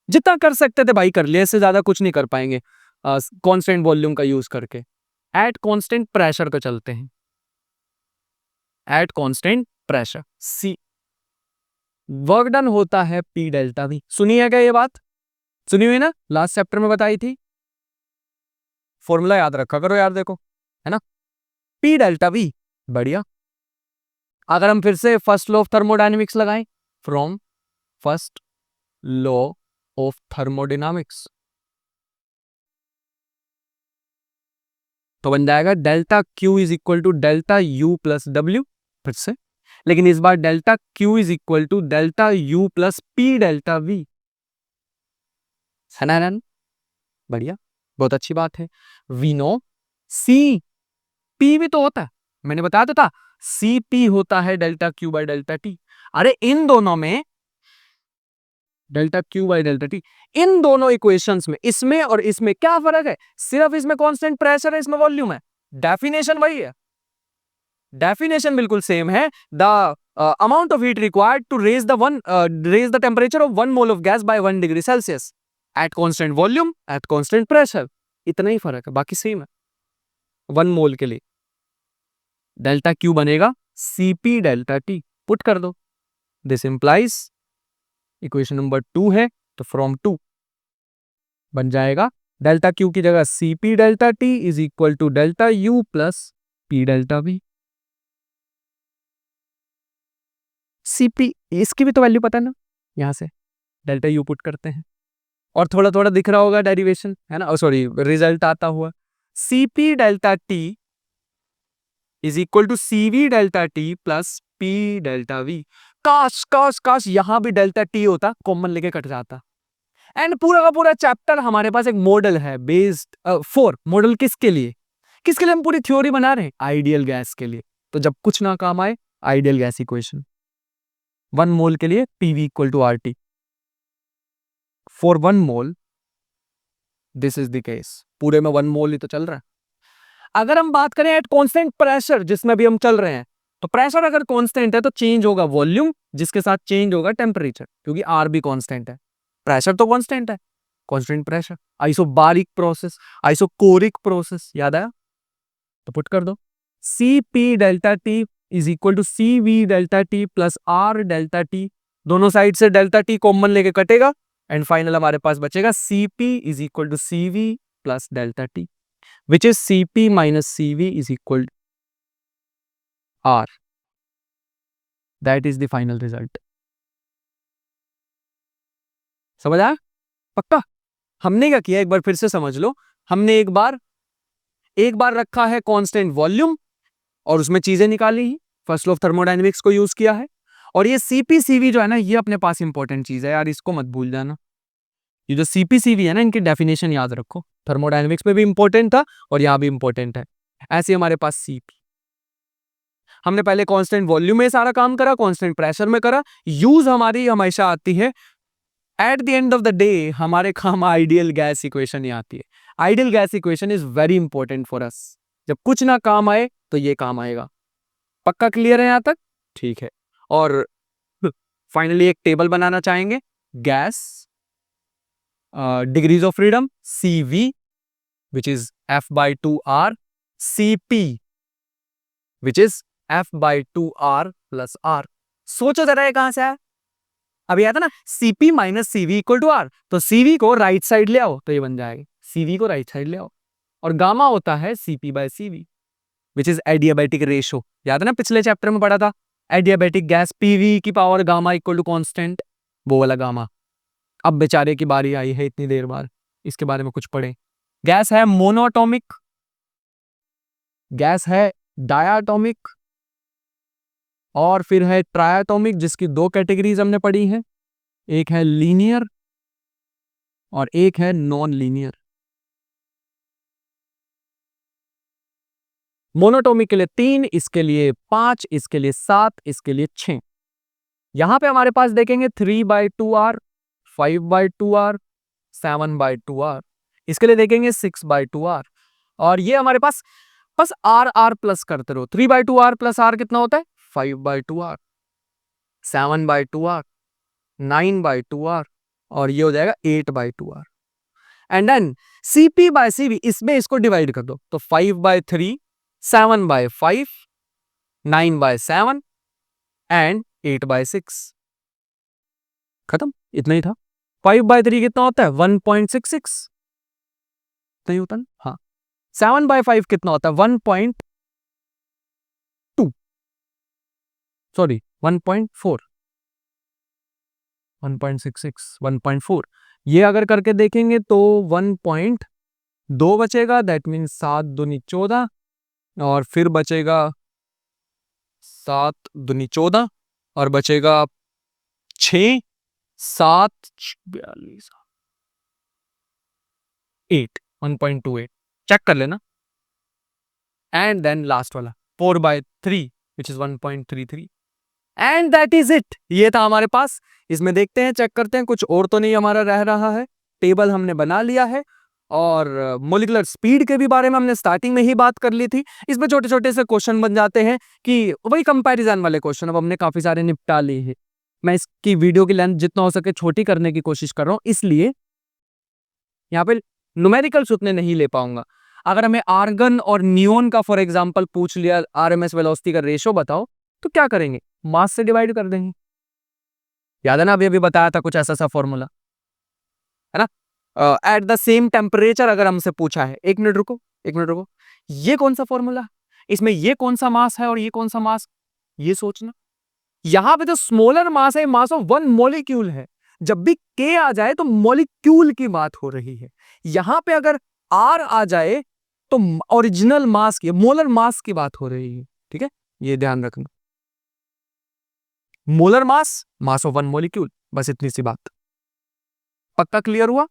जितना कर सकते थे भाई कर लिया, इससे ज्यादा कुछ नहीं कर पाएंगे कांस्टेंट वॉल्यूम का यूज करके। एट कांस्टेंट प्रेशर को चलते हैं, at constant pressure C work done होता है पी डेल्टा वी। सुनिए क्या ये बात, सुनी हुई ना, लास्ट चैप्टर में बताई थी। फॉर्मूला याद रखा करो यार, देखो है ना, पी डेल्टा वी। बढ़िया। अगर हम फिर से फर्स्ट लॉ ऑफ थर्मोडायनेमिक्स लगाएं, from first law of thermodynamics, तो बन जाएगा delta Q is equal to delta U plus W. फिर से, लेकिन इस बार delta Q is equal to delta U plus P delta V, है ना। बढ़िया, बहुत अच्छी बात है। वी नो सी पी भी तो होता है, मैंने बताया तो था, सी पी होता है delta Q by delta T. अरे इन दोनों में delta Q by delta T, इन दोनों इक्वेशंस में, इसमें और इसमें क्या फर्क है? सिर्फ इसमें कांस्टेंट प्रेशर है, इसमें वॉल्यूम है। डेफिनेशन वही है, डेफिनेशन बिल्कुल सेम है। The amount of heat required to raise the temperature of 1 mole of gas by 1 degree Celsius at constant volume at constant pressure, इतना ही फर्क है, बाकी सेम है। 1 मोल के लिए डेल्टा क्यू बनेगा सीपी डेल्टा टी, पुट कर दो। दिस इंप्लाइज इक्वेशन नंबर 2 है, तो फ्रॉम 2 बन जाएगा डेल्टा क्यू की जगह CP delta T is equal to delta U plus P delta V. CP, इसकी भी तो वैल्यू पता है ना, यहां से डेल्टा यू पुट करते हैं, और थोड़ा थोड़ा दिख रहा होगा डेरिवेशन, है ना, सॉरी रिजल्ट आता हुआ। CP delta T is equal to CV delta T plus P delta V. काश काश काश यहां भी डेल्टा टी होता, कॉमन लेके कट जाता। एंड पूरा का पूरा चैप्टर हमारे पास एक मॉडल है बेस्ड फॉर, मॉडल किसके लिए, किसके लिए हम पूरी थ्योरी बना रहे हैं? आइडियल गैस के लिए। तो जब कुछ ना काम आए, आइडियल गैस इक्वेशन 1 मोल के लिए PV equal to R T for 1 mole, this is the case. पूरे में 1 मोल ही तो चल रहा है। अगर हम बात करें एट कांस्टेंट प्रेशर, जिसमें भी हम चल रहे हैं, तो प्रेशर अगर कांस्टेंट है तो चेंज होगा वॉल्यूम, जिसके साथ चेंज होगा टेम्परेचर, क्योंकि आर भी कांस्टेंट है, प्रेशर तो कांस्टेंट है, constant pressure. Isobaric process, isochoric process, याद आया? तो पुट कर दो, C P delta T is equal to C V delta T plus R delta T. दोनों साइड से डेल्टा टी कॉमन लेके कटेगा, एंड फाइनल हमारे पास बचेगा C P is equal to C V plus delta T, which is Cp minus Cv is equal to R. That is the final result. समझ आया? पक्का? हमने क्या किया, एक बार फिर से समझ लो। हमने एक बार रखा है कांस्टेंट वॉल्यूम और उसमें चीजें निकाली ही, फर्स्ट लॉ ऑफ थर्मोडायनेमिक्स को यूज किया है। और ये CpCv जो है ना, ये अपने पास इंपॉर्टेंट चीज है यार, इसको मत भूल जाना। ये जो CpCv है ना, इनकी डेफिनेशन याद रखो, थर्मोडायनेमिक्स में भी इंपॉर्टेंट था और यहां भी इंपॉर्टेंट है। ऐसे हमारे पास Cp, हमने पहले कांस्टेंट वॉल्यूम में सारा काम करा, कांस्टेंट प्रेशर में करा। यूज हमारी हमेशा आती है at the end of the day, हमारे काम आइडियल गैस इक्वेशन ही आती है। Ideal gas equation is very important for us. जब कुछ ना काम आए तो ये काम आएगा। पक्का क्लियर है यहां तक? ठीक है। और फाइनली एक टेबल बनाना चाहेंगे, gas degrees of freedom CV which is F/2R CP which is F/2R plus R। सोचो जरा ये कहां से आया? अभी आया था ना CP minus CV equal to R, तो CV को राइट साइड ले आओ तो ये बन जाएगा, CV को राइट साइड ले आओ, और गामा होता है CP/CV which is adiabatic ratio. याद है ना पिछले चैप्टर में पढ़ा था, एडियाबैटिक गैस PV की power gamma equal to constant, वो वाला गामा। अब बेचारे की बारी आई है इतनी देर बाद, इसके बारे में कुछ पढ़े। गैस है मोनोएटॉमिक, गैस है डायाटॉमिक, और फिर है ट्रायाटॉमिक, जिसकी दो कैटेगरीज हमने पढ़ी हैं, एक है लीनियर और एक है नॉन लीनियर। मोनोटॉमिक के लिए 3, इसके लिए 5, इसके लिए 7, इसके लिए 6। यहां पे हमारे पास देखेंगे 3/2R, 5/2R, 7/2R, इसके लिए देखेंगे 6/2R, और ये हमारे पास बस R प्लस करते रहो। 3/2R प्लस R कितना होता है? 5/2R, 7/2R, 9/2R, और ये हो जाएगा 8/2R। एंड देन CP/CV, इसमें इसको डिवाइड कर दो तो 5/3, 7/5, 9/7 एंड 8/6। खत्म, इतना ही था। 5/3 कितना होता है? 1.66, नहीं होता ना? हाँ। 7/5 कितना होता है? 1.2, सॉरी 1.4, 1.66, 1.4। ये अगर करके देखेंगे तो 1.2 बचेगा, दैट मीन्स 7 दूनी 14, और फिर बचेगा 7 दूनी 14, और बचेगा 6, 7, 42, 8, 1.28, चेक कर लेना। एंड देन लास्ट वाला 4/3 which is 1.33, and that is it. ये था हमारे पास। इसमें देखते हैं, चेक करते हैं, कुछ और तो नहीं हमारा रह रहा है। टेबल हमने बना लिया है, और मोलिकुलर स्पीड के भी बारे में हमने स्टार्टिंग में ही बात कर ली थी। इसमें छोटे छोटे से क्वेश्चन बन जाते हैं कि वही कंपैरिजन वाले क्वेश्चन अब हमने काफी सारे निपटा लिए हैं। मैं इसकी वीडियो की लेंथ जितना हो सके छोटी करने की कोशिश कर रहा हूं, इसलिए यहाँ पे न्यूमेरिकल्स उतने नहीं ले पाऊंगा। अगर हमें आर्गन और नियोन का फॉर एग्जांपल पूछ लिया, RMS वेलोसिटी का रेशो बताओ, तो क्या करेंगे? मास से डिवाइड कर देंगे। याद है ना, अभी अभी बताया था कुछ ऐसा सा फॉर्मूला, है ना? एट द सेम टेम्परेचर अगर हमसे पूछा है, एक मिनट रुको, एक मिनट रुको, ये कौन सा फॉर्मूला, इसमें ये कौन सा मास है और ये कौन सा मास, ये सोचना। यहां पे जो स्मॉलर मास है, मास ऑफ वन मॉलिक्यूल है। जब भी K आ जाए तो मॉलिक्यूल की बात हो रही है। यहां पे अगर R आ जाए तो ओरिजिनल मास की, मोलर मास की बात हो रही है। ठीक है, ये ध्यान रखना। Molar mass, mass of one molecule, बस इतनी सी बात। पक्का क्लियर हुआ?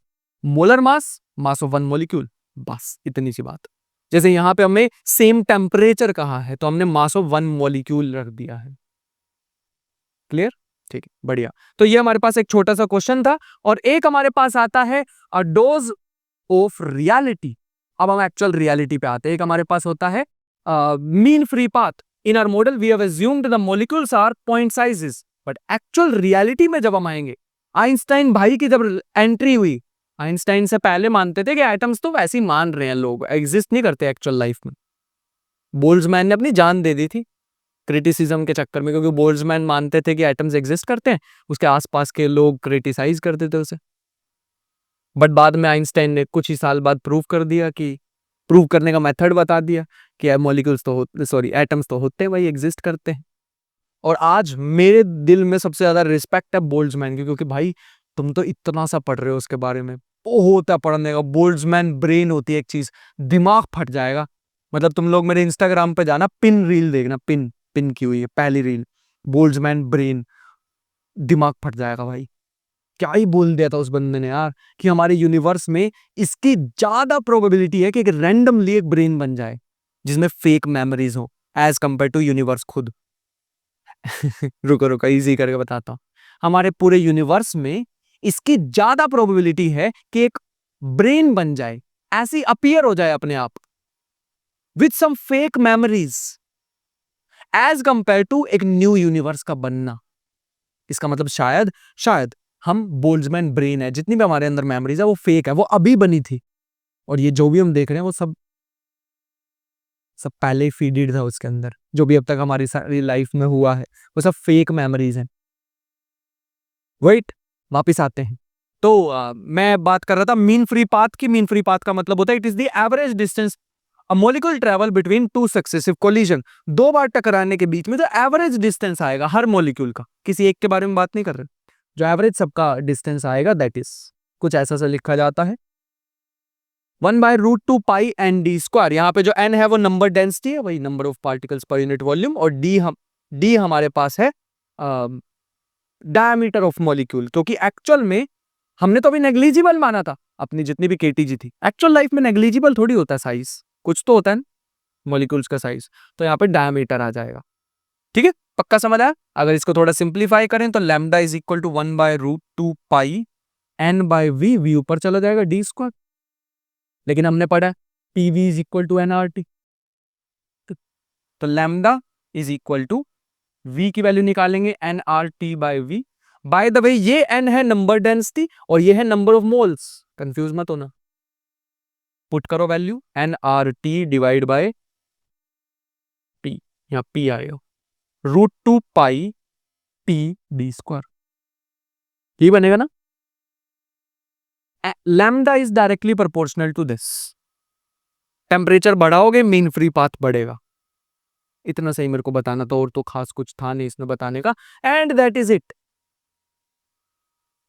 Molar mass, mass of one molecule, बस इतनी सी बात। जैसे यहां पे हमें सेम टेम्परेचर कहा है तो हमने मास ऑफ वन मॉलिक्यूल रख दिया है। क्लियर? ठीक है, बढ़िया। तो ये हमारे पास एक छोटा सा क्वेश्चन था, और एक हमारे पास आता है अ डोज ऑफ रियलिटी। अब हम एक्चुअल रियलिटी पे आते हैं। एक हमारे पास होता है mean free path. In our model we have assumed the molecules are point sizes, but actual reality में जब हम आएंगे, आइंस्टाइन भाई की जब एंट्री हुई, आइंस्टाइन से पहले मानते थे कि एटम्स तो वैसे ही मान रहे हैं, लोग एग्जिस्ट नहीं करते एक्चुअल लाइफ में। बोल्ट्जमैन ने अपनी जान दे दी थी क्रिटिसिज्म के चक्कर में, क्योंकि बोल्ट्जमैन मानते थे कि एटम्स एग्जिस्ट करते हैं, उसके आसपास के लोग क्रिटिसाइज करते थे उसे। बट बाद में आइंस्टाइन ने कुछ ही साल बाद प्रूव कर दिया, कि प्रूव करने का मेथड बता दिया कि मॉलिक्यूल्स तो सॉरी एटम्स तो होते हैं, वही एग्जिस्ट करते हैं। और आज मेरे दिल में सबसे ज्यादा रिस्पेक्ट है बोल्ट्जमैन की, क्योंकि भाई तुम तो इतना सा पढ़ रहे हो उसके बारे में, वो होता पढ़ने का। बोल्ट्जमैन ब्रेन होती है एक चीज, दिमाग फट जाएगा। मतलब तुम लोग मेरे इंस्टाग्राम पे जाना, पिन रील देखना, पिन पिन की हुई है पहली रील, बोल्ट्जमैन ब्रेन, दिमाग फट जाएगा भाई। क्या ही बोल दिया था उस बंदे ने यार, कि हमारे यूनिवर्स में इसकी ज्यादा प्रोबेबिलिटी है कि एक रैंडमली एक ब्रेन बन जाए जिसमें फेक मेमोरीज हो, एज कंपेयर टू यूनिवर्स खुद। रुको रुको, इजी करके बताता हूं। हमारे पूरे यूनिवर्स में इसकी ज्यादा प्रोबेबिलिटी है कि एक ब्रेन बन जाए, ऐसी अपीयर हो जाए अपने आप, with some fake memories, as compare to एक न्यू यूनिवर्स का बनना। इसका मतलब शायद शायद हम बोल्ट्जमैन ब्रेन है, जितनी भी हमारे अंदर मेमोरीज है वो फेक है, वो अभी बनी थी, और ये जो भी हम देख रहे हैं वो सब सब पहले ही फीडेड था उसके अंदर। जो भी अब तक हमारी सारी लाइफ में हुआ है वो सब फेक मेमोरीज हैं। वेट, वापिस आते हैं। तो मैं बात कर रहा था मीन फ्री पाथ की। मीन फ्री पाथ का मतलब होता है it is the average distance a molecule travel between two successive collision. दो बार टकराने के बीच में जो एवरेज डिस्टेंस आएगा हर मॉलिक्यूल का, किसी एक के बारे में बात नहीं कर रहे, जो एवरेज सबका डिस्टेंस आएगा दैट इज कुछ ऐसा सा लिखा जाता है 1/√2 पाई एन डी स्क्वायर। यहाँ पे जो n है वो नंबर डेंसिटी है, वही number of particles per unit volume, और d हमारे पास है डायमीटर ऑफ मॉलिक्यूल, क्योंकि एक्चुअल में हमने तो अभी नेग्लिजिबल माना था अपनी जितनी भी केटीजी थी। एक्चुअल लाइफ में नेग्लिजिबल थोड़ी होता है साइज, कुछ तो होता है मॉलिक्यूल्स का साइज, तो यहाँ पे डायमीटर आ जाएगा। ठीक है, पक्का समझ आया। अगर इसको थोड़ा सिंप्लीफाई करें तो lambda is equal to 1/√2 pi n/v, v ऊपर चला जाएगा d स्क्वायर, लेकिन हमने पढ़ा है pv is equal to nRT, तो lambda is equal to v की वैल्यू निकालेंगे nRT/v। बाय द वे ये n है नंबर डेंसिटी और ये है नंबर ऑफ मोल्स, कंफ्यूज मत होना। पुट करो value nRT divide by p, यहाँ p आएगा √2 पाई p d स्क्वायर, ये बनेगा ना। Lambda is directly proportional to this. Temperature बढ़ाओगे मीन फ्री पाथ बढ़ेगा। इतना सही मेरे को बताना था, और तो खास कुछ था नहीं इसमें बताने का। And that is it.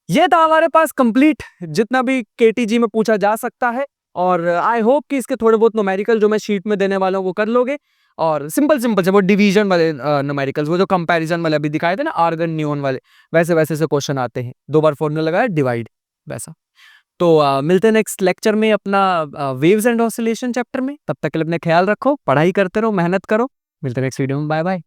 ये था हमारे पास कंप्लीट जितना भी केटीजी में पूछा जा सकता है, और आई होप कि इसके थोड़े बहुत न्यूमेरिकल जो मैं शीट में देने वाला हूँ वो कर लोगे। और सिंपल सिंपल से वो डिवीजन वाले न्यूमेरिकल्स, वो जो कंपैरिजन वाले अभी दिखाए थे ना आर्गन नियॉन वाले, वैसे वैसे से क्वेश्चन आते हैं। 2 बार फॉर्मूला लगाया डिवाइड वैसा। तो मिलते हैं नेक्स्ट लेक्चर में अपना वेव्स एंड ऑसिलेशन चैप्टर में। तब तक के लिए अपने ख्याल रखो, पढ़ाई करते रहो, मेहनत करो। मिलते हैं नेक्स्ट वीडियो में, बाय बाय।